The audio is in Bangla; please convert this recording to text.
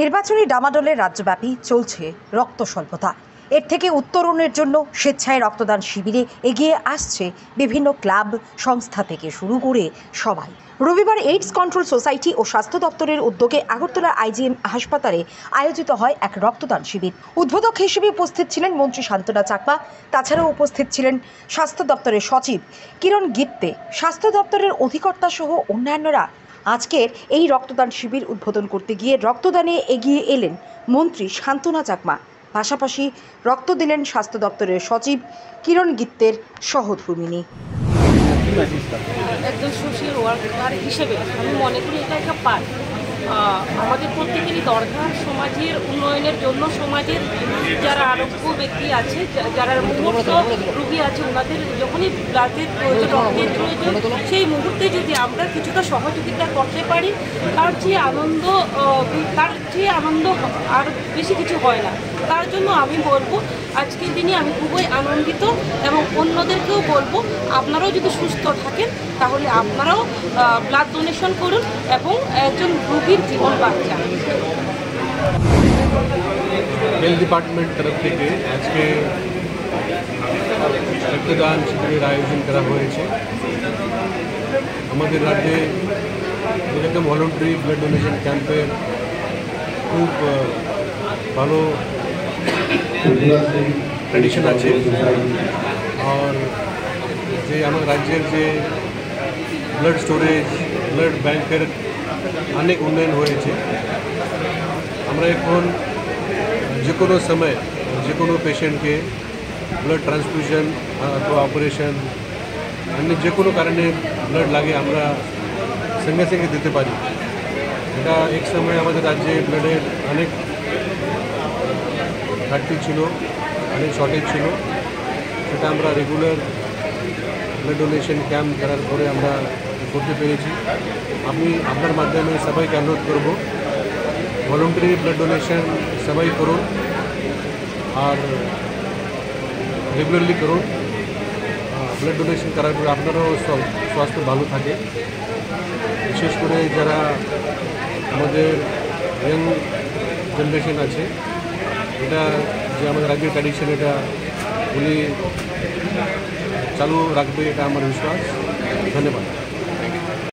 নির্বাচনী ডামাডোলে রাজ্যব্যাপী চলছে রক্ত স্বল্পতা। এর থেকে উত্তরণের জন্য স্বেচ্ছায় রক্তদান শিবিরে এগিয়ে আসছে বিভিন্ন ক্লাব সংস্থা থেকে শুরু করে সবাই। রবিবার এইডস কন্ট্রোল সোসাইটি ও স্বাস্থ্য দপ্তরের উদ্যোগে আগরতলা আইজিএম হাসপাতালে আয়োজিত হয় এক রক্তদান শিবির। উদ্বোধক হিসেবে উপস্থিত ছিলেন মন্ত্রী শান্তনা চাকমা। তাছাড়াও উপস্থিত ছিলেন স্বাস্থ্য দপ্তরের সচিব কিরণ গিত্তে, স্বাস্থ্য দপ্তরের অধিকর্তা সহ অন্যান্যরা। আজকের এই রক্তদান শিবির উদ্বোধন করতে গিয়ে রক্তদানে এগিয়ে এলেন মন্ত্রী শান্তনা চাকমা। পাশাপাশি রক্ত দিলেন স্বাস্থ্য দপ্তরের সচিব কিরণ গিত্তের সহধর্মিণী। একজন সোশ্যাল ওয়ার্কার হিসেবে আমি মনে করি এটা একটা পার্ট। আমাদের প্রত্যেকেরই দরকার সমাজের উন্নয়নের জন্য। সমাজের যারা আরোগ্য ব্যক্তি আছে, যারা মুহূর্ত রোগী আছে, ওনাদের যখনই ব্লাডের প্রয়োজন, রক্তের প্রয়োজন, সেই মুহূর্তে যদি আমরা কিছুটা সহযোগিতা করতে পারি, তার চেয়ে আনন্দ আর বেশি কিছু হয় না। তার জন্য আমি বলবো আজকের দিনে আমি খুবই আনন্দিত এবং অন্যদেরকেও বলবো আপনারাও যদি সুস্থ থাকেন তাহলে আপনারাও ব্লাড ডোনেশন করুন এবং একজন রোগীর জীবন বাঁচান। হেলথ ডিপার্টমেন্ট তরফ থেকে আজকে রক্তদান শিবিরের আয়োজন করা হয়েছে। আমাদের রাজ্যে এরকম ভলেন্টারি ব্লাড ডোনেশন ক্যাম্পের খুব ভালো ট্র্যাডিশন আছে। আর যে আমার রাজ্যের যে ব্লাড স্টোরেজ, ব্লাড ব্যাংকের অনেক উন্নয়ন হয়েছে। আমরা এখন যে কোনো সময় যে কোনো পেশেন্টকে ব্লাড ট্রান্সফিউশন অথবা অপারেশন অন্য যে কোনো কারণে ব্লাড লাগে আমরা সঙ্গে সঙ্গে দিতে পারি। এটা এক সময় আমাদের রাজ্যে ব্লাডের অনেক ঘাটতি ছিল, অনেক শর্টেজ ছিল। সেটা আমরা রেগুলার ব্লাড ডোনেশন ক্যাম্প করার পরে আমরা করতে পেরেছি। আমি আপনার মাধ্যমে সবাইকে অনুরোধ করব ভলেন্টারি ব্লাড ডোনেশন সবাই করুন আর রেগুলারলি করুন। ব্লাড ডোনেশন করার পরে আপনারও স্বাস্থ্য ভালো থাকে। বিশেষ করে যারা আমাদের ইয়াং জেনারেশন আছে, এটা যে আমাদের রাজ্যের ট্র্যাডিশন, এটা উনি চালু রাখবে, এটা আমার বিশ্বাস। ধন্যবাদ।